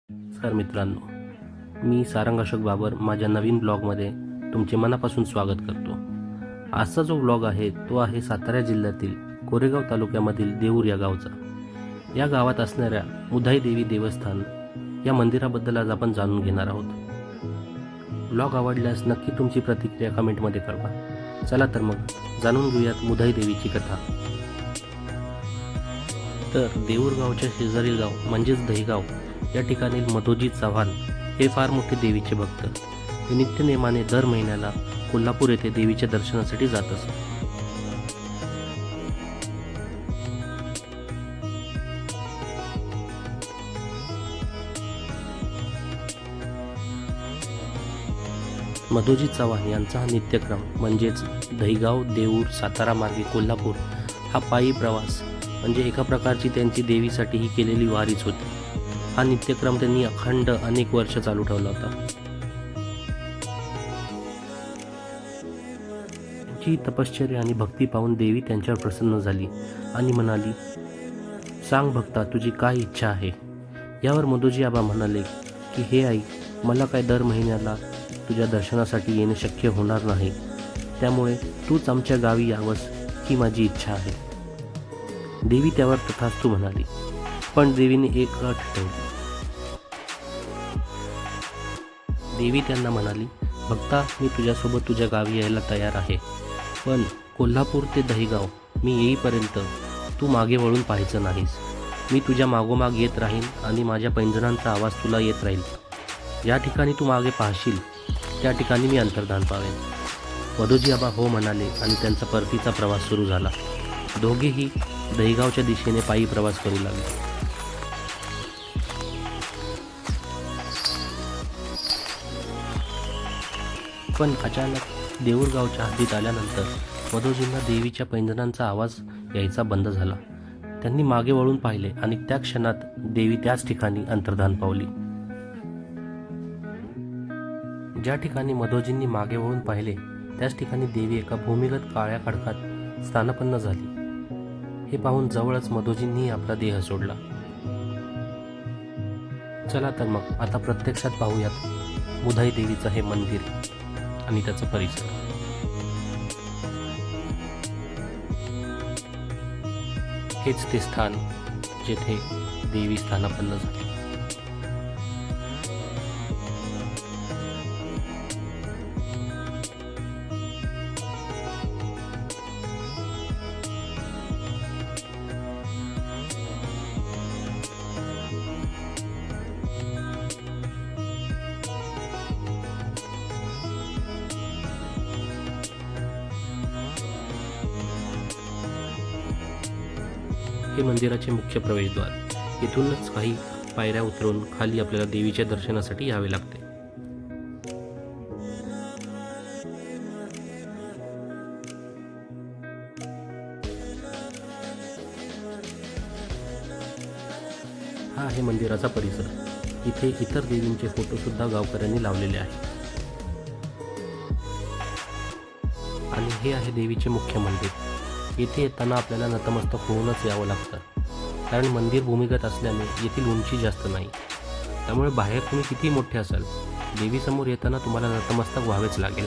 नमस्कार मित्रांनो, मी सारंग अशोक बाबर माझ्या नवीन ब्लॉगमध्ये तुमचे मनापासून स्वागत करतो. आजचा जो ब्लॉग आहे तो आहे सातारा जिल्ह्यातील कोरेगाव तालुक्यामधील देऊर या गावचा. या गावात असणाऱ्या मुधाई देवी देवस्थान या मंदिराबद्दल आज आपण जाणून घेणार आहोत. ब्लॉग आवडल्यास नक्की तुमची प्रतिक्रिया कमेंटमध्ये कळवा. चला तर मग जाणून घेऊयात मुधाई देवीची कथा. तर देऊर गावच्या शेजारील गाव म्हणजेच दहीगाव या ठिकाणी मधोजी चव्हाण हे फार मोठे देवीचे भक्त. ते नित्यनेमाने दर महिन्याला कोल्हापूर येथे देवीच्या दर्शनासाठी जात असत. मधोजी चव्हाण यांचा हा नित्यक्रम म्हणजेच दहीगाव देऊर सातारा मार्गे कोल्हापूर हा पायी प्रवास म्हणजे एका प्रकारची त्यांची देवीसाठी ही केलेली वारीच होती. हा नित्यक्रम त्यांनी अखंड अनेक वर्ष चालू ठेवला होता. त्यांची तपश्चर्या आणि भक्ती पाहून देवी त्यांच्यावर प्रसन्न झाली आणि म्हणाली, सांग भक्ता, तुझी काय इच्छा आहे. यावर मधोजी आबा म्हणाले की हे आई, मला काय दर महिन्याला तुझ्या दर्शनासाठी येणे शक्य होणार नाही, त्यामुळे तूच आमच्या गावी यावंस ही माझी इच्छा आहे. देवी त्यावर तथास्तु म्हणाली, पण देवीने एक अट ठेवली. देवी त्यांना म्हणाली, भक्ता, मी तुझ्यासोबत तुझ्या गावी यायला तयार आहे, पण कोल्हापूर ते दहीगाव मी येईपर्यंत तू मागे वळून पाहायचं नाहीस. मी तुझ्या मागोमाग येत राहीन आणि माझ्या पैंजणांचा आवाज तुला येत राहील. ज्या ठिकाणी तू मागे पाहशील त्या ठिकाणी मी अंतर्धान पावेन. मधोजी आबा हो म्हणाले आणि त्यांचा परतीचा प्रवास सुरू झाला. दोघेही दहीगावच्या दिशेने पायी प्रवास करू लागले. पण अचानक देऊर गावच्या हद्दीत आल्यानंतर मधोजींना देवीच्या पैंजणांचा आवाज यायचा बंद झाला. त्यांनी मागे वळून पाहिले आणि त्या क्षणात देवी त्याच ठिकाणी अंतर्धान पावली. ज्या ठिकाणी मधोजींनी मागे वळून पाहिले त्याच ठिकाणी देवी एका भूमिगत काळ्या खडकात स्थानपन्न झाली. हे पाहून जवळच मधोजींनी आपला देह सोडला. चला तर मग आता प्रत्यक्षात पाहूयात मुधाई देवीचं हे मंदिर आणि त्याचा परिसर. हेच ते स्थान जेथे देवी स्थानापन्न झाली. हे मंदिराचे मुख्य प्रवेशद्वार. इथूनच काही पायऱ्या उतरून खाली आपल्याला देवीच्या दर्शनासाठी यावे लागते. हा आहे मंदिराचा परिसर. इथे इतर देवींचे फोटो सुद्धा गावकऱ्यांनी लावलेले आहेत. आणि हे आहे देवीचे मुख्य मंदिर. येथे येताना आपल्याला नतमस्तक होऊनच यावं लागतं, कारण मंदिर भूमिगत असल्याने येथील उंची जास्त नाही. त्यामुळे बाहेर तुम्ही किती मोठे असाल, देवीसमोर येताना तुम्हाला नतमस्तक व्हावेच लागेल.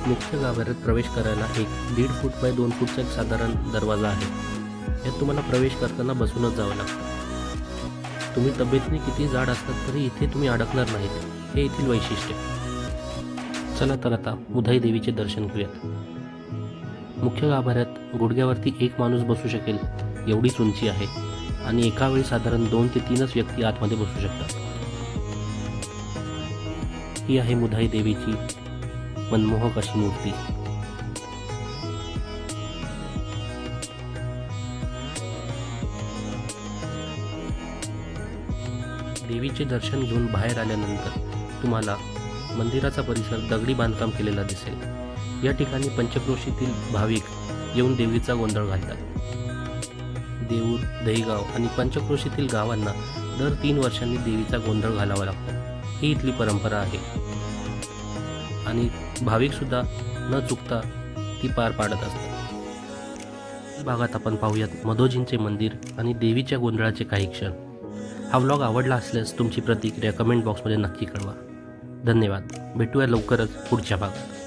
मुख्य गाभाऱ्यात प्रवेश करायला एक 1.5 फूट बाय 2 फूटचा एक साधारण दरवाजा आहे. यात तुम्हाला प्रवेश करताना बसूनच जावं लागतं. तुम्ही तब्येतीने किती जाड असतात तरी इथे तुम्ही अडकणार नाहीत, हे येथील वैशिष्ट्य. चला तर आता मुधाई देवीचे दर्शन करूयात. मुख्य गाभाऱ्यात गुडघ्यावरती एक माणूस बसू शकेल एवढीच उंची आहे आणि एका वेळी साधारण 2 ते 3च व्यक्ती आतमध्ये बसू शकतात. ही आहे मुधाई देवीची मनमोहक अशी मूर्ती. देवीचे दर्शन घेऊन बाहेर आल्यानंतर तुम्हाला मंदिराचा परिसर दगडी बांधकाम केलेला दिसेल. या ठिकाणी पंचक्रोशीतील भाविक येऊन देवीचा गोंधळ घालतात. देऊर, दहीगाव आणि पंचक्रोशीतील गावांना दर 3 वर्षांनी देवीचा गोंधळ घालावा लागतो. ही इथली परंपरा आहे आणि भाविकसुद्धा न चुकता ती पार पाडत असतात. भागात आपण पाहूयात मधोजींचे मंदिर आणि देवीच्या गोंधळाचे काही क्षण. हा व्लॉग आवडला असल्यास तुमची प्रतिक्रिया कमेंट बॉक्समध्ये नक्की कळवा. धन्यवाद. भेटूया लवकरच पुढच्या भागात.